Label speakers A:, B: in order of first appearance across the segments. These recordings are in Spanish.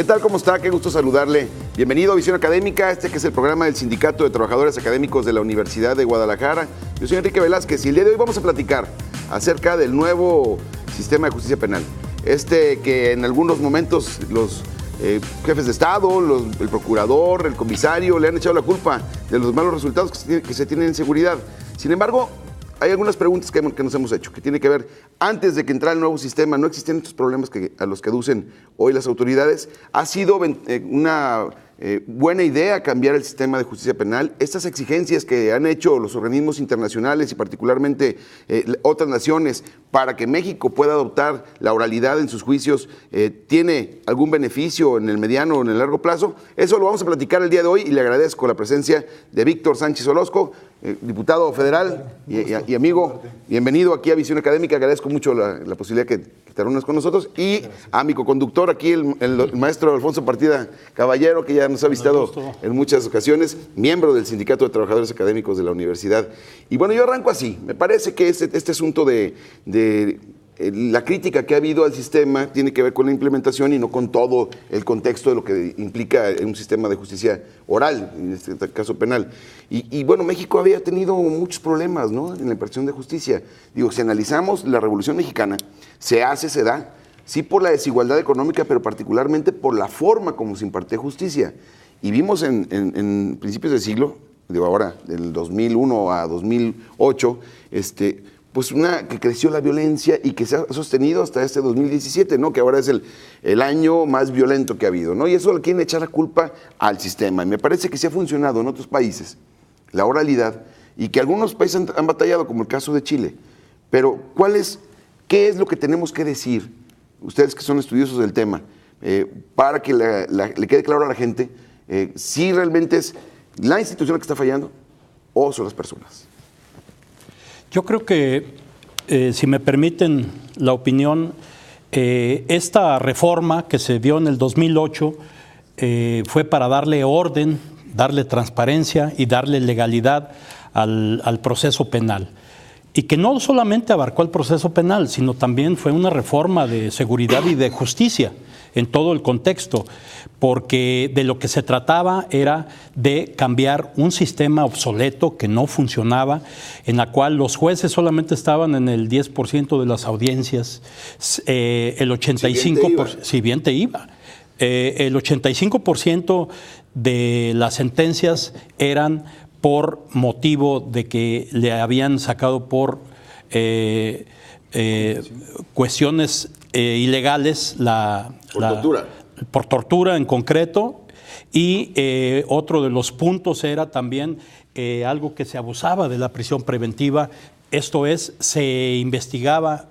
A: tal? ¿Cómo está? Qué gusto saludarle. Bienvenido a Visión Académica, que es el programa del Sindicato de Trabajadores Académicos de la Universidad de Guadalajara. Yo soy Enrique Velázquez y el día de hoy vamos a platicar acerca del nuevo sistema de justicia penal. Que en algunos momentos los jefes de Estado, el procurador, el comisario le han echado la culpa de los malos resultados que se tienen en seguridad. Sin embargo, hay algunas preguntas que nos hemos hecho, que tiene que ver, antes de que entrara el nuevo sistema, no existían estos problemas a los que aducen hoy las autoridades. Ha sido una buena idea cambiar el sistema de justicia penal. Estas exigencias que han hecho los organismos internacionales y particularmente otras naciones para que México pueda adoptar la oralidad en sus juicios, ¿tiene algún beneficio en el mediano o en el largo plazo? Eso lo vamos a platicar el día de hoy y le agradezco la presencia de Víctor Sánchez Orozco, diputado federal y amigo. Bienvenido aquí a Visión Académica. Agradezco mucho la posibilidad que te reúnas con nosotros. Y a mi coconductor aquí, el maestro Alfonso Partida Caballero, que ya nos ha visitado en muchas ocasiones, miembro del Sindicato de Trabajadores Académicos de la Universidad. Y bueno, yo arranco así. Me parece que este asunto de la crítica que ha habido al sistema tiene que ver con la implementación y no con todo el contexto de lo que implica un sistema de justicia oral, en este caso penal. Y bueno, México había tenido muchos problemas, ¿no?, en la impartición de justicia. Digo, si analizamos la Revolución Mexicana, se da, sí, por la desigualdad económica, pero particularmente por la forma como se impartía justicia. Y vimos en principios del siglo, digo ahora, del 2001 a 2008, pues que creció la violencia y que se ha sostenido hasta este 2017, ¿no?, que ahora es el año más violento que ha habido, ¿no? Y eso le quieren echar la culpa al sistema. Y me parece que sí ha funcionado en otros países la oralidad y que algunos países han batallado, como el caso de Chile. Pero ¿qué es lo que tenemos que decir, ustedes que son estudiosos del tema, para que le quede claro a la gente si realmente es la institución la que está fallando o son las personas?
B: Yo creo que, si me permiten la opinión, esta reforma que se dio en el 2008 fue para darle orden, darle transparencia y darle legalidad al proceso penal. Y que no solamente abarcó el proceso penal, sino también fue una reforma de seguridad y de justicia en todo el contexto, porque de lo que se trataba era de cambiar un sistema obsoleto que no funcionaba, en la cual los jueces solamente estaban en el 10% de las audiencias, el 85%, si bien te iba, el 85% de las sentencias eran por motivo de que le habían sacado por cuestiones ilegales por tortura en concreto, y otro de los puntos era también algo que se abusaba de la prisión preventiva. Esto es, se investigaba,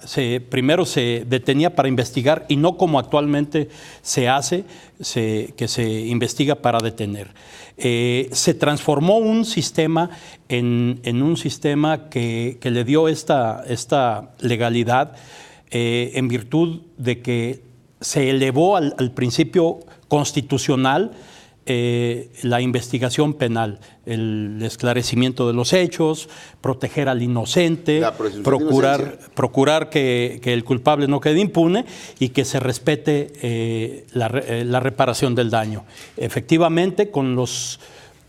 B: primero se detenía para investigar y no como actualmente se hace, que se investiga para detener. Se transformó un sistema en un sistema que le dio esta legalidad en virtud de que se elevó al principio constitucional la investigación penal, el esclarecimiento de los hechos, proteger al inocente, procurar que el culpable no quede impune y que se respete la reparación del daño. Efectivamente, con los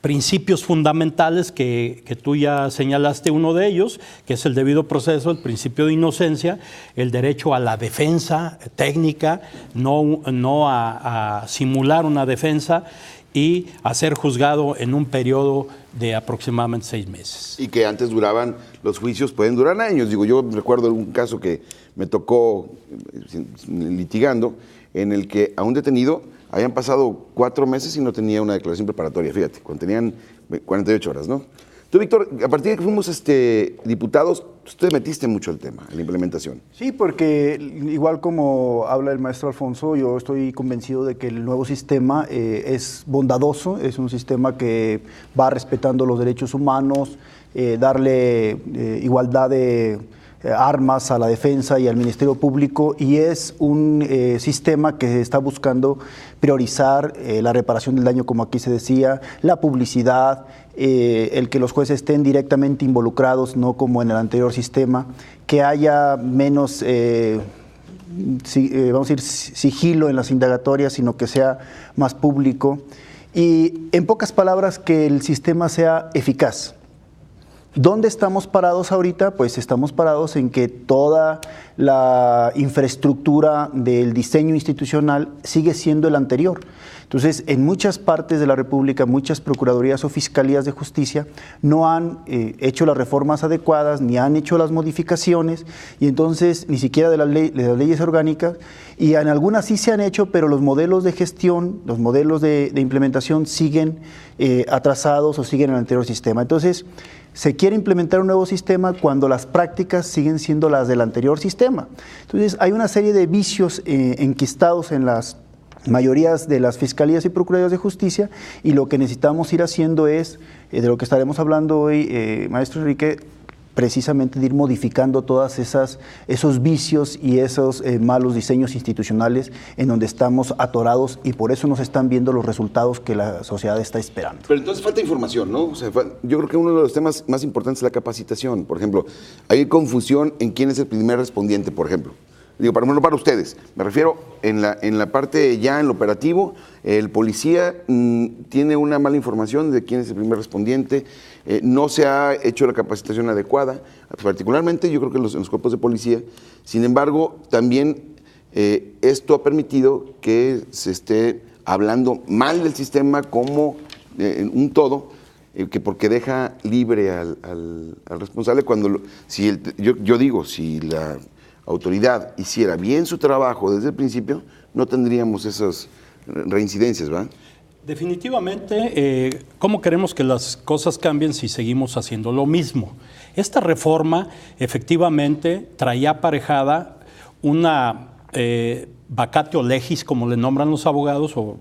B: principios fundamentales que tú ya señalaste, uno de ellos, que es el debido proceso, el principio de inocencia, el derecho a la defensa técnica, no a simular una defensa, y a ser juzgado en un periodo de aproximadamente 6 meses.
A: Y que antes los juicios pueden durar años. Digo, yo recuerdo un caso que me tocó litigando, en el que a un detenido habían pasado 4 meses y no tenía una declaración preparatoria, fíjate, cuando tenían 48 horas, ¿no? Tú, Víctor, a partir de que fuimos diputados, tú te metiste mucho al tema, en la implementación.
C: Sí, porque igual como habla el maestro Alfonso, yo estoy convencido de que el nuevo sistema es bondadoso, es un sistema que va respetando los derechos humanos, darle igualdad de armas a la defensa y al Ministerio Público, y es un sistema que está buscando priorizar la reparación del daño, como aquí se decía, la publicidad, el que los jueces estén directamente involucrados, no como en el anterior sistema, que haya menos vamos a decir, sigilo en las indagatorias, sino que sea más público. Y en pocas palabras, que el sistema sea eficaz. ¿Dónde estamos parados ahorita? Pues estamos parados en que toda la infraestructura del diseño institucional sigue siendo el anterior. Entonces, en muchas partes de la República, muchas procuradurías o fiscalías de justicia no han hecho las reformas adecuadas, ni han hecho las modificaciones, y entonces ni siquiera de las leyes orgánicas, y en algunas sí se han hecho, pero los modelos de gestión, los modelos de implementación siguen atrasados o siguen en el anterior sistema. Entonces, se quiere implementar un nuevo sistema cuando las prácticas siguen siendo las del anterior sistema. Entonces, hay una serie de vicios enquistados en las mayorías de las fiscalías y procuradurías de justicia, y lo que necesitamos ir haciendo es, de lo que estaremos hablando hoy, maestro Enrique, precisamente de ir modificando todas esos vicios y esos malos diseños institucionales en donde estamos atorados, y por eso nos están viendo los resultados que la sociedad está esperando.
A: Pero entonces falta información, ¿no? O sea, yo creo que uno de los temas más importantes es la capacitación. Por ejemplo, hay confusión en quién es el primer respondiente, por ejemplo. Digo, para ustedes, me refiero en la parte ya en lo operativo, el policía tiene una mala información de quién es el primer respondiente, no se ha hecho la capacitación adecuada, particularmente yo creo que en los cuerpos de policía. Sin embargo, también esto ha permitido que se esté hablando mal del sistema como un todo, que porque deja libre al responsable cuando, yo digo, si la autoridad hiciera bien su trabajo desde el principio, no tendríamos esas reincidencias, ¿verdad?
B: Definitivamente, ¿cómo queremos que las cosas cambien si seguimos haciendo lo mismo? Esta reforma efectivamente traía aparejada una vacatio legis, como le nombran los abogados, o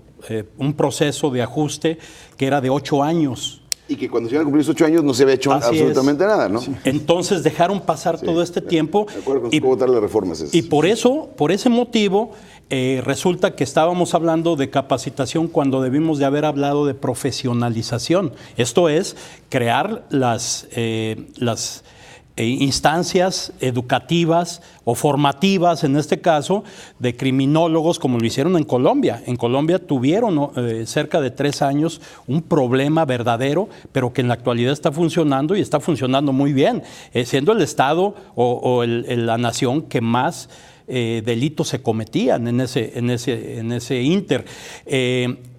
B: un proceso de ajuste que era de 8 años.
A: Y que cuando se iban a cumplir 8 años no se había hecho absolutamente nada, ¿no?
B: Sí. Entonces dejaron pasar todo este tiempo.
A: De acuerdo con cómo votar las reformas.
B: Y por ese motivo, resulta que estábamos hablando de capacitación cuando debimos de haber hablado de profesionalización. Esto es, crear las instancias educativas o formativas, en este caso, de criminólogos, como lo hicieron en Colombia. En Colombia tuvieron cerca de 3 años un problema verdadero, pero que en la actualidad está funcionando y está funcionando muy bien, siendo el Estado o la nación que más delitos se cometían en ese ínter.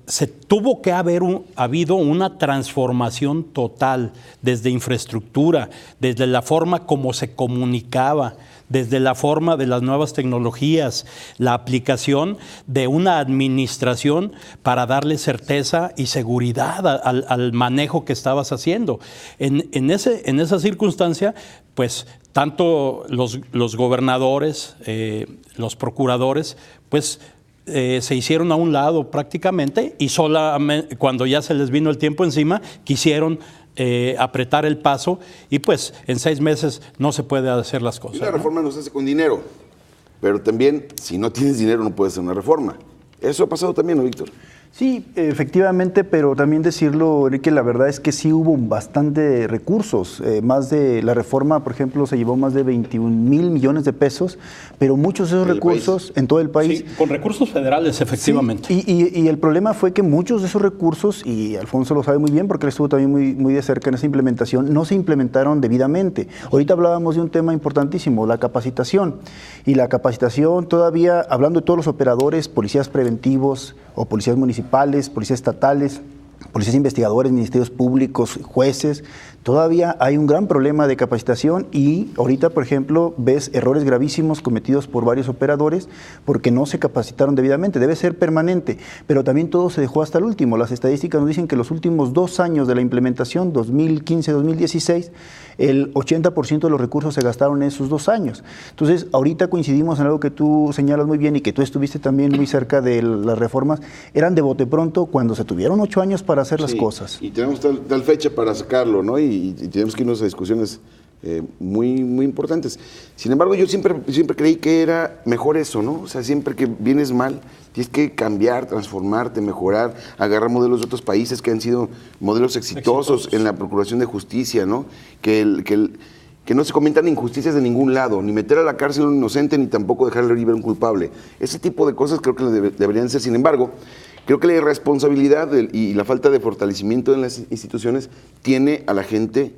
B: Se tuvo que haber habido una transformación total desde infraestructura, desde la forma como se comunicaba, desde la forma de las nuevas tecnologías, la aplicación de una administración para darle certeza y seguridad al manejo que estabas haciendo. En esa circunstancia, pues tanto los gobernadores, los procuradores, pues se hicieron a un lado prácticamente, y solamente cuando ya se les vino el tiempo encima, quisieron apretar el paso, y pues en 6 meses no se puede hacer las cosas.
A: Y la reforma no se hace con dinero, pero también si no tienes dinero no puedes hacer una reforma. Eso ha pasado también, ¿no, Víctor?
C: Sí, efectivamente, pero también decirlo, Enrique, la verdad es que sí hubo bastante recursos. Más de la reforma, por ejemplo, se llevó más de 21,000 millones de pesos, pero muchos de esos recursos en todo el país.
B: Sí, con recursos federales, efectivamente.
C: Sí, y el problema fue que muchos de esos recursos, y Alfonso lo sabe muy bien porque él estuvo también muy de cerca en esa implementación, no se implementaron debidamente. Ahorita hablábamos de un tema importantísimo, la capacitación. Y la capacitación todavía, hablando de todos los operadores, policías preventivos o policías municipales, policías estatales, policías investigadores, ministerios públicos, jueces, todavía hay un gran problema de capacitación, y ahorita, por ejemplo, ves errores gravísimos cometidos por varios operadores porque no se capacitaron debidamente. Debe ser permanente, pero también todo se dejó hasta el último. Las estadísticas nos dicen que los últimos 2 años de la implementación, 2015-2016, el 80% de los recursos se gastaron en esos 2 años. Entonces, ahorita coincidimos en algo que tú señalas muy bien y que tú estuviste también muy cerca de las reformas. Eran de bote pronto cuando se tuvieron 8 años para hacer las cosas.
A: Y tenemos tal fecha para sacarlo, ¿no? Y tenemos que irnos a discusiones muy, muy importantes. Sin embargo, yo siempre creí que era mejor eso, ¿no? O sea, siempre que vienes mal, tienes que cambiar, transformarte, mejorar, agarrar modelos de otros países que han sido modelos exitosos en la procuración de justicia, ¿no? Que que no se cometan injusticias de ningún lado, ni meter a la cárcel a un inocente, ni tampoco dejarle libre a un culpable. Ese tipo de cosas creo que deberían ser. Sin embargo, creo que la irresponsabilidad y la falta de fortalecimiento en las instituciones tiene a la gente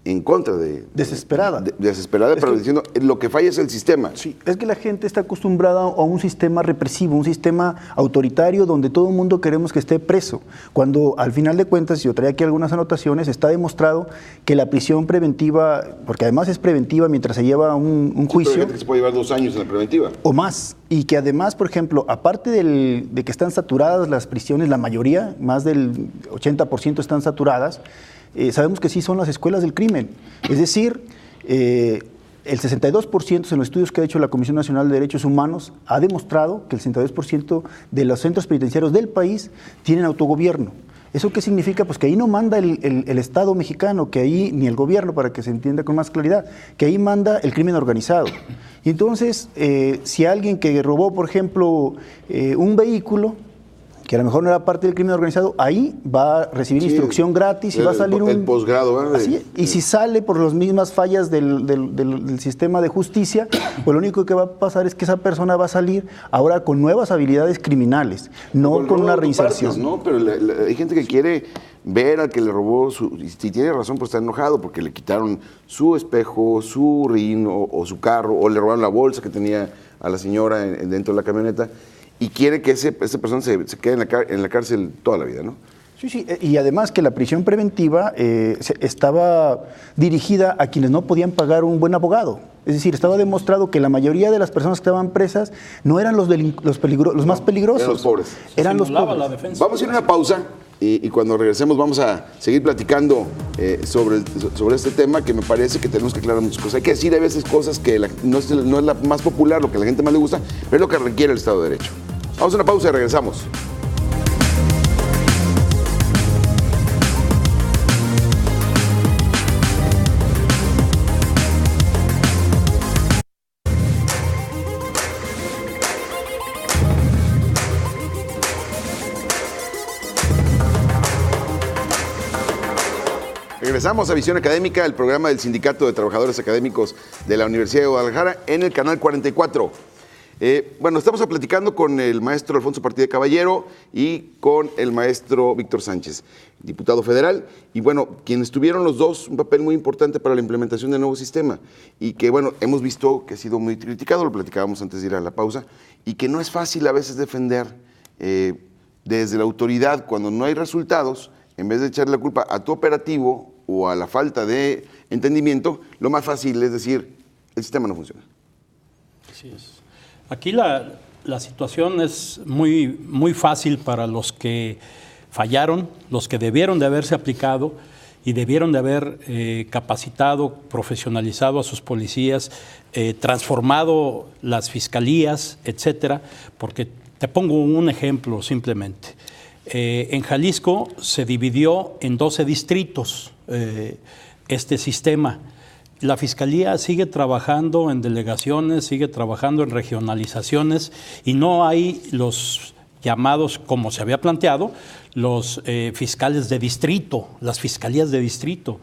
A: en contra de...
C: Desesperada.
A: Desesperada, pero diciendo, lo que falla es el sistema.
C: Sí, es que la gente está acostumbrada a un sistema represivo, un sistema autoritario donde todo el mundo queremos que esté preso. Cuando al final de cuentas, yo traía aquí algunas anotaciones, está demostrado que la prisión preventiva, porque además es preventiva mientras se lleva un juicio...
A: Pero hay gente que se puede llevar 2 años en la preventiva.
C: O más. Y que además, por ejemplo, aparte de que están saturadas las prisiones, la mayoría, más del 80% están saturadas, sabemos que sí son las escuelas del crimen. Es decir, el 62% en los estudios que ha hecho la Comisión Nacional de Derechos Humanos ha demostrado que el 62% de los centros penitenciarios del país tienen autogobierno. ¿Eso qué significa? Pues que ahí no manda el Estado mexicano, que ahí, ni el gobierno, para que se entienda con más claridad, que ahí manda el crimen organizado. Y entonces, si alguien que robó, por ejemplo, un vehículo, que a lo mejor no era parte del crimen organizado, ahí va a recibir instrucción gratis y va a salir
A: el posgrado, ¿verdad?
C: Así, y si sale por las mismas fallas del sistema de justicia, pues lo único que va a pasar es que esa persona va a salir ahora con nuevas habilidades criminales, no con una reinserción.
A: Partes, ¿no? Pero hay gente que quiere ver al que le robó, y si tiene razón, pues está enojado porque le quitaron su espejo, su rin o su carro, o le robaron la bolsa que tenía a la señora dentro de la camioneta, y quiere que esa persona se quede en la cárcel toda la vida, ¿no?
C: Sí, sí, y además que la prisión preventiva estaba dirigida a quienes no podían pagar un buen abogado. Es decir, estaba demostrado que la mayoría de las personas que estaban presas no eran los más peligrosos.
A: Eran los pobres.
C: Eran los pobres.
A: Vamos a ir a una pausa y cuando regresemos vamos a seguir platicando sobre este tema, que me parece que tenemos que aclarar muchas cosas. Hay que decir a veces cosas que no es la más popular, lo que a la gente más le gusta, pero es lo que requiere el Estado de Derecho. Vamos a una pausa y regresamos. Regresamos a Visión Académica, el programa del Sindicato de Trabajadores Académicos de la Universidad de Guadalajara, en el canal 44. Bueno, estamos platicando con el maestro Alfonso Partida Caballero y con el maestro Víctor Sánchez, diputado federal, y bueno, quienes tuvieron los dos un papel muy importante para la implementación del nuevo sistema, y que bueno, hemos visto que ha sido muy criticado, lo platicábamos antes de ir a la pausa, y que no es fácil a veces defender desde la autoridad cuando no hay resultados, en vez de echarle la culpa a tu operativo o a la falta de entendimiento, lo más fácil es decir, el sistema no funciona.
B: Así es. Aquí la situación es muy, muy fácil para los que fallaron, los que debieron de haberse aplicado y debieron de haber capacitado, profesionalizado a sus policías, transformado las fiscalías, etcétera, porque te pongo un ejemplo simplemente. En Jalisco se dividió en 12 distritos este sistema. La Fiscalía sigue trabajando en delegaciones, sigue trabajando en regionalizaciones y no hay los llamados, como se había planteado, los fiscales de distrito, las fiscalías de distrito.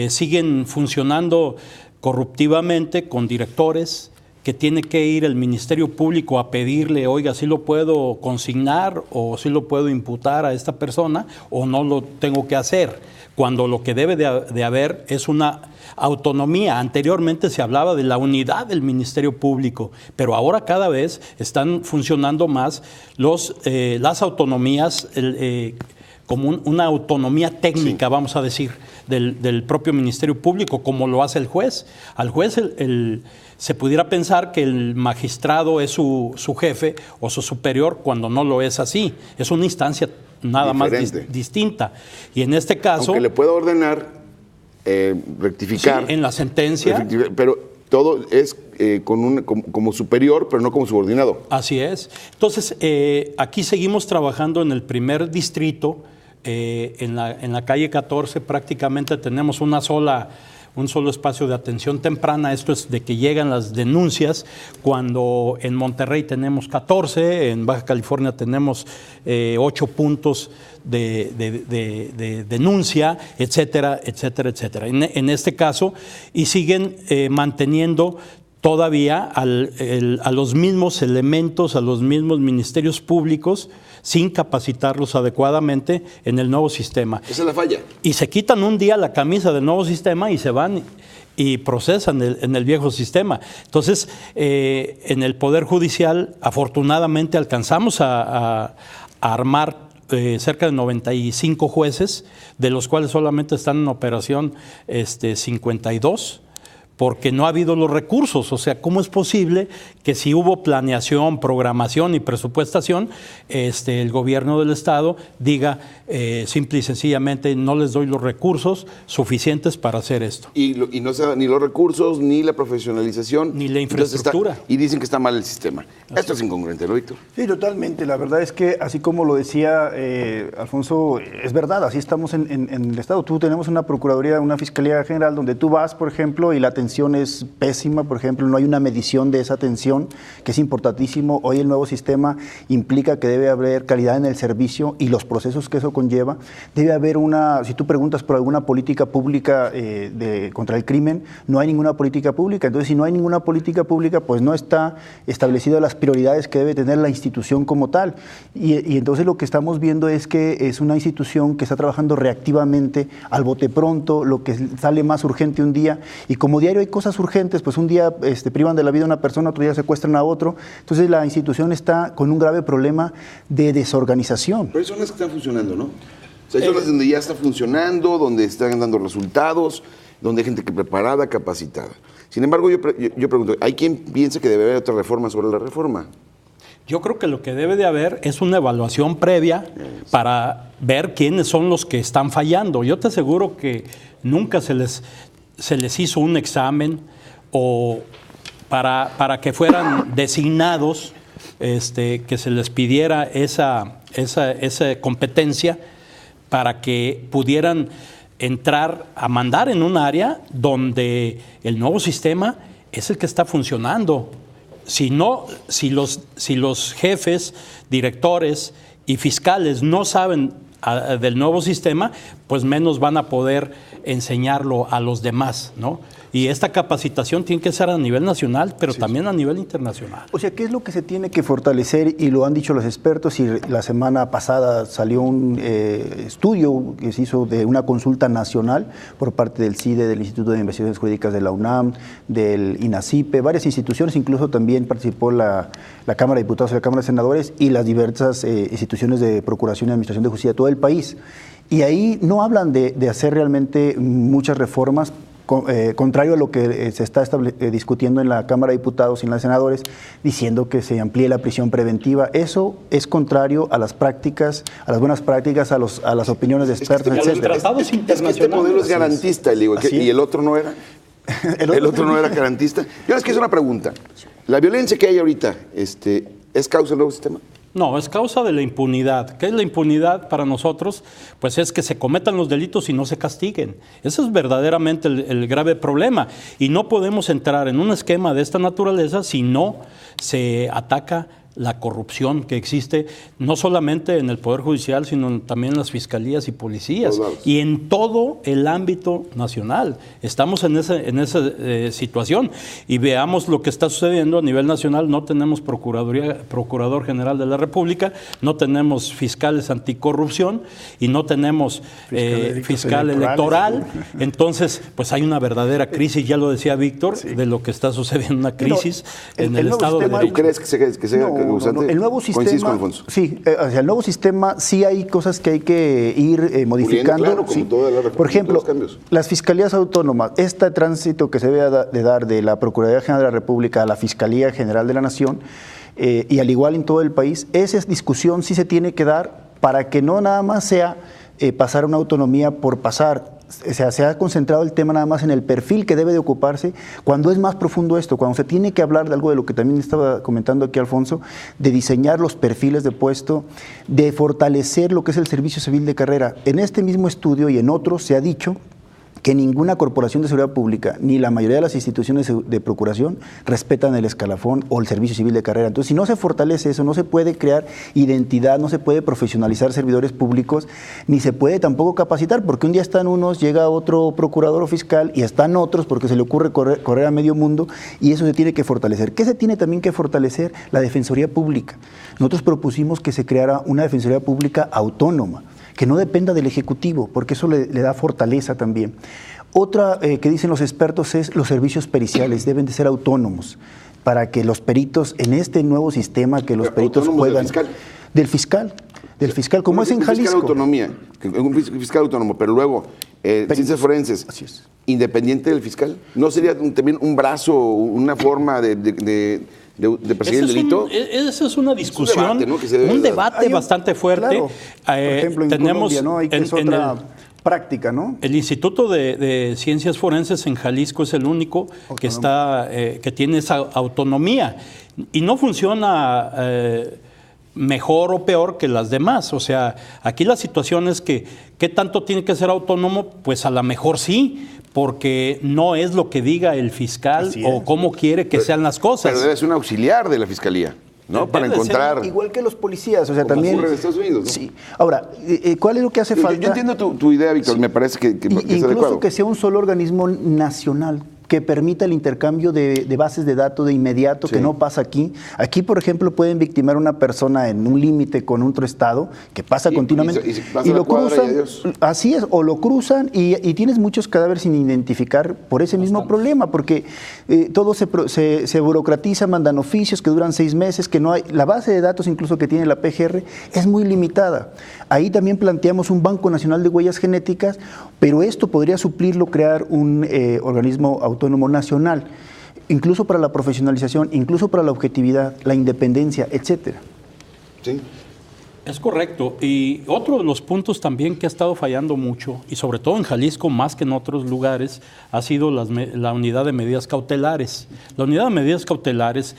B: Siguen funcionando corruptivamente con directores que tiene que ir el Ministerio Público a pedirle, oiga, ¿sí lo puedo consignar o sí lo puedo imputar a esta persona o no lo tengo que hacer? Cuando lo que debe de haber es una autonomía. Anteriormente se hablaba de la unidad del Ministerio Público, pero ahora cada vez están funcionando más las autonomías, como una autonomía técnica, sí, vamos a decir, del propio Ministerio Público, como lo hace el juez. Al juez se pudiera pensar que el magistrado es su jefe o su superior, cuando no lo es así. Es una instancia nada diferente, más distinta. Y en este caso...
A: Aunque le pueda ordenar rectificar.
B: Sí, en la sentencia.
A: Pero todo es como superior, pero no como subordinado.
B: Así es. Entonces, aquí seguimos trabajando en el primer distrito, en la calle 14 prácticamente tenemos una sola un solo espacio de atención temprana. Esto es de que llegan las denuncias, cuando en Monterrey tenemos 14, en Baja California tenemos 8 puntos de denuncia, etcétera, etcétera, etcétera. En este caso, y siguen manteniendo todavía a los mismos elementos, a los mismos ministerios públicos, sin capacitarlos adecuadamente en el nuevo sistema.
A: Esa es la falla.
B: Y se quitan un día la camisa del nuevo sistema y se van y procesan en el viejo sistema. Entonces, en el Poder Judicial, afortunadamente, alcanzamos a armar cerca de 95 jueces, de los cuales solamente están en operación 52, porque no ha habido los recursos. O sea, ¿cómo es posible que si hubo planeación, programación y presupuestación, el gobierno del Estado diga simple y sencillamente no les doy los recursos suficientes para hacer esto?
A: Y no se da ni los recursos, ni la profesionalización.
B: Ni la infraestructura.
A: Y dicen que está mal el sistema. Esto es incongruente, ¿no, Víctor?
C: Sí, totalmente. La verdad es que, así como lo decía Alfonso, es verdad, así estamos en el Estado. Tú tenemos una Procuraduría, una Fiscalía General, donde tú vas, por ejemplo, y la atención es pésima, por ejemplo, no hay una medición de esa atención, que es importantísimo. Hoy el nuevo sistema implica que debe haber calidad en el servicio y los procesos que eso conlleva. Debe haber si tú preguntas por alguna política pública contra el crimen, no hay ninguna política pública. Entonces, si no hay ninguna política pública, pues no está establecido las prioridades que debe tener la institución como tal. Y entonces lo que estamos viendo es que es una institución que está trabajando reactivamente, al bote pronto, lo que sale más urgente un día, y como diario hay cosas urgentes, pues un día privan de la vida a una persona, otro día secuestran a otro. Entonces la institución está con un grave problema de desorganización.
A: Pero hay zonas que están funcionando, ¿no? O sea, hay zonas donde ya está funcionando, donde están dando resultados, donde hay gente preparada, capacitada. Sin embargo, yo pregunto, ¿hay quien piensa que debe haber otra reforma sobre la reforma?
B: Yo creo que lo que debe de haber es una evaluación previa para ver quiénes son los que están fallando. Yo te aseguro que nunca se les hizo un examen o para que fueran designados, que se les pidiera esa competencia para que pudieran entrar a mandar en un área donde el nuevo sistema es el que está funcionando. Si los jefes, directores y fiscales no saben del nuevo sistema, pues menos van a poder enseñarlo a los demás, ¿no? Y esta capacitación tiene que ser a nivel nacional, pero también a nivel internacional.
C: O sea, ¿qué es lo que se tiene que fortalecer? Y lo han dicho los expertos, y la semana pasada salió un estudio que se hizo de una consulta nacional por parte del CIDE, del Instituto de Investigaciones Jurídicas de la UNAM, del INACIPE, varias instituciones, incluso también participó la Cámara de Diputados y la Cámara de Senadores y las diversas instituciones de Procuración y Administración de Justicia de todo el país. Y ahí no hablan de hacer realmente muchas reformas, contrario a lo que se está discutiendo en la Cámara de Diputados y en las senadores, diciendo que se amplíe la prisión preventiva. Eso es contrario a las prácticas, a las buenas prácticas, a las opiniones de expertos, etc.
A: Es que este modelo es garantista, digo, ¿y el otro no era? ¿El otro no era garantista? Yo les quiero hacer una pregunta. ¿La violencia que hay ahorita es causa del nuevo sistema?
B: No, es causa de la impunidad. ¿Qué es la impunidad para nosotros? Pues es que se cometan los delitos y no se castiguen. Ese es verdaderamente el grave problema. Y no podemos entrar en un esquema de esta naturaleza si no se ataca la corrupción que existe, no solamente en el Poder Judicial, sino también en las fiscalías y policías, y en todo el ámbito nacional. Estamos en esa situación, y veamos lo que está sucediendo a nivel nacional. No tenemos Procurador General de la República, no tenemos fiscales anticorrupción y no tenemos fiscal electoral. Entonces, pues hay una verdadera crisis, ya lo decía Víctor, de lo que está sucediendo, una crisis en el Estado de Derecho.
A: ¿Tú crees que sea
C: el nuevo sistema, sí, hacia el nuevo sistema sí hay cosas que hay que ir modificando.
A: Claro, como toda la
C: por ejemplo, las fiscalías autónomas, este tránsito que se debe de dar de la Procuraduría General de la República a la Fiscalía General de la Nación, y al igual en todo el país, esa discusión sí se tiene que dar para que no nada más sea pasar una autonomía por pasar. O sea, se ha concentrado el tema nada más en el perfil que debe de ocuparse, cuando es más profundo esto, cuando se tiene que hablar de algo de lo que también estaba comentando aquí Alfonso, de diseñar los perfiles de puesto, de fortalecer lo que es el servicio civil de carrera. En este mismo estudio y en otros se ha dicho que ninguna corporación de seguridad pública, ni la mayoría de las instituciones de procuración, respetan el escalafón o el servicio civil de carrera. Entonces, si no se fortalece eso, no se puede crear identidad, no se puede profesionalizar servidores públicos, ni se puede tampoco capacitar, porque un día están unos, llega otro procurador o fiscal, y están otros, porque se le ocurre correr a medio mundo, y eso se tiene que fortalecer. ¿Qué se tiene también que fortalecer? La Defensoría Pública. Nosotros propusimos que se creara una Defensoría Pública autónoma, que no dependa del Ejecutivo, porque eso le da fortaleza también. Otra que dicen los expertos es los servicios periciales deben de ser autónomos para que los peritos en este nuevo sistema, que los peritos puedan... Del fiscal, como es en Jalisco.
A: Un fiscal autónomo, pero luego ciencias forenses.
C: Así es.
A: Independiente del fiscal. ¿No sería también un brazo, una forma de perseguir el delito?
B: Esa es una discusión,
A: un
B: debate bastante fuerte.
C: Claro. Por ejemplo, en Colombia, ¿no? Hay que es otra práctica, ¿no?
B: El Instituto de Ciencias Forenses en Jalisco es el único que tiene esa autonomía y no funciona mejor o peor que las demás. O sea, aquí la situación es que ¿qué tanto tiene que ser autónomo? Pues a lo mejor sí, porque no es lo que diga el fiscal o cómo quiere que sean las cosas.
A: Pero debe ser un auxiliar de la fiscalía, ¿no? Para encontrar...
C: Igual que los policías, o sea, también...
A: ocurre en Estados Unidos, ¿no?
C: Sí. Ahora, ¿cuál es lo que hace falta?
A: Yo entiendo tu idea, Víctor, me parece que es
C: incluso
A: adecuado.
C: Que sea un solo organismo nacional que permita el intercambio de bases de datos de inmediato, que no pasa aquí. Aquí, por ejemplo, pueden victimar a una persona en un límite con otro estado, que pasa continuamente,
A: y
C: lo cruzan, así es, o lo cruzan y tienes muchos cadáveres sin identificar por ese mismo problema, porque todo se burocratiza, mandan oficios que duran 6 meses, que no hay, la base de datos incluso que tiene la PGR es muy limitada. Ahí también planteamos un Banco Nacional de Huellas Genéticas, pero esto podría suplirlo, crear un organismo autónomo nacional, incluso para la profesionalización, incluso para la objetividad, la independencia, etcétera.
A: Sí.
B: Es correcto. Y otro de los puntos también que ha estado fallando mucho, y sobre todo en Jalisco más que en otros lugares, ha sido la unidad de medidas cautelares. La unidad de medidas cautelares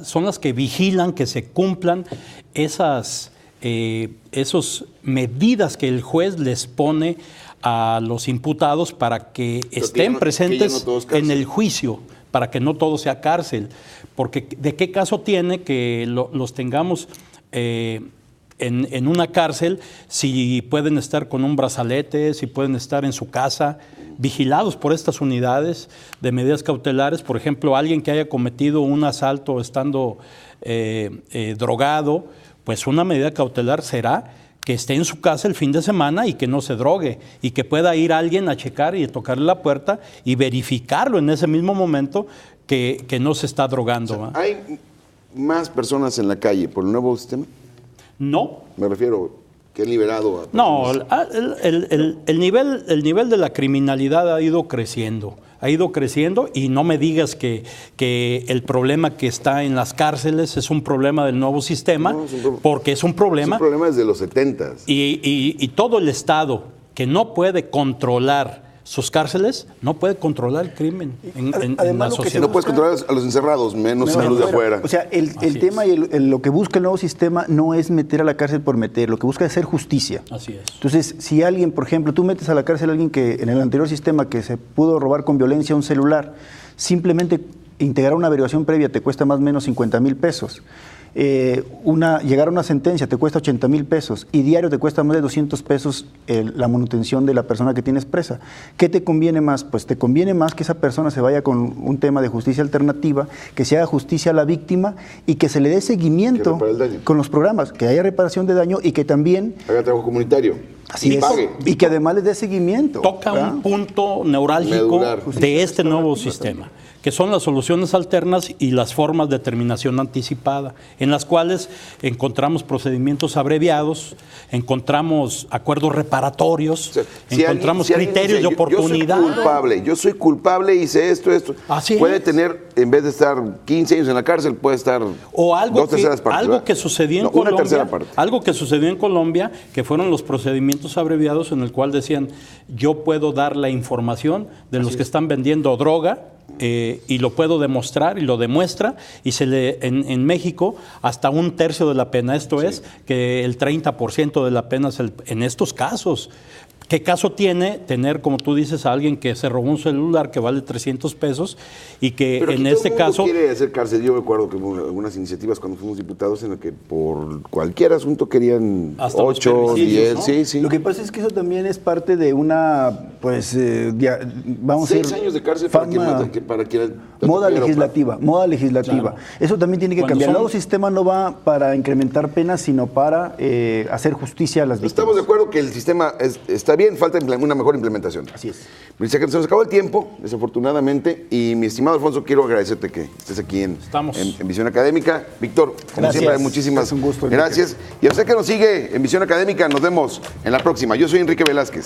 B: son las que vigilan que se cumplan esas medidas que el juez les pone a los imputados para que estén presentes en el juicio, para que no todo sea cárcel. Porque ¿de qué caso tiene que los tengamos en una cárcel si pueden estar con un brazalete, si pueden estar en su casa, vigilados por estas unidades de medidas cautelares? Por ejemplo, alguien que haya cometido un asalto estando drogado, pues una medida cautelar será que esté en su casa el fin de semana y que no se drogue, y que pueda ir alguien a checar y tocarle la puerta y verificarlo en ese mismo momento que no se está drogando.
A: O sea, ¿hay más personas en la calle por el nuevo sistema?
B: No.
A: Me refiero que han liberado a personas.
B: No, el nivel de la criminalidad ha ido creciendo y no me digas que el problema que está en las cárceles es un problema del nuevo sistema, porque es un problema...
A: Es un problema desde los 70s.
B: Y todo el Estado que no puede controlar sus cárceles, no puede controlar el crimen en la sociedad.
A: No puedes controlar a los encerrados, menos a los de afuera.
C: O sea, el tema y lo que busca el nuevo sistema no es meter a la cárcel por meter, lo que busca es hacer justicia.
B: Así es.
C: Entonces, si alguien, por ejemplo, tú metes a la cárcel a alguien que en el anterior sistema que se pudo robar con violencia un celular, simplemente integrar una averiguación previa te cuesta más o menos 50,000 pesos. Llegar a una sentencia te cuesta 80,000 pesos y diario te cuesta más de 200 pesos la manutención de la persona que tienes presa. ¿Qué te conviene más? Pues te conviene más que esa persona se vaya con un tema de justicia alternativa, que se haga justicia a la víctima y que se le dé seguimiento con los programas, que haya reparación de daño y que también
A: haga trabajo comunitario.
C: Así es. Y que además les dé seguimiento.
B: Toca un punto neurálgico de este nuevo sistema, que son las soluciones alternas y las formas de terminación anticipada, en las cuales encontramos procedimientos abreviados, encontramos acuerdos reparatorios, encontramos criterios de oportunidad.
A: Yo soy culpable, hice esto.
B: Así
A: puede tener, en vez de estar 15 años en la cárcel, puede estar
B: o algo
A: 2/3 partes.
B: Algo que sucedió en Colombia, algo que sucedió en Colombia, que fueron los procedimientos abreviados en el cual decían, yo puedo dar la información de los que están vendiendo droga, y lo puedo demostrar y lo demuestra, y en México hasta 1/3 de la pena, esto es que el 30% de la pena es en estos casos. ¿Qué caso tiene tener, como tú dices, a alguien que se robó un celular que vale 300 pesos y que
A: pero
B: en este caso...
A: quiere hacer cárcel. Yo me acuerdo que hubo algunas iniciativas cuando fuimos diputados en las que por cualquier asunto querían
B: hasta
A: 8, 10, ¿no? Sí.
C: Lo que pasa es que eso también es parte de una, pues, vamos a
A: 6 años de cárcel para quien
C: moda legislativa. Claro. Eso también tiene que cambiar. El nuevo sistema no va para incrementar penas, sino para hacer justicia a las víctimas.
A: Estamos de acuerdo que el sistema está bien, falta una mejor implementación.
C: Así es.
A: Se nos acabó el tiempo, desafortunadamente, y mi estimado Alfonso, quiero agradecerte que estés aquí en Visión Académica. Víctor, como siempre, muchísimas
C: gracias.
A: Gracias. Y a usted que nos sigue en Visión Académica, nos vemos en la próxima. Yo soy Enrique Velázquez.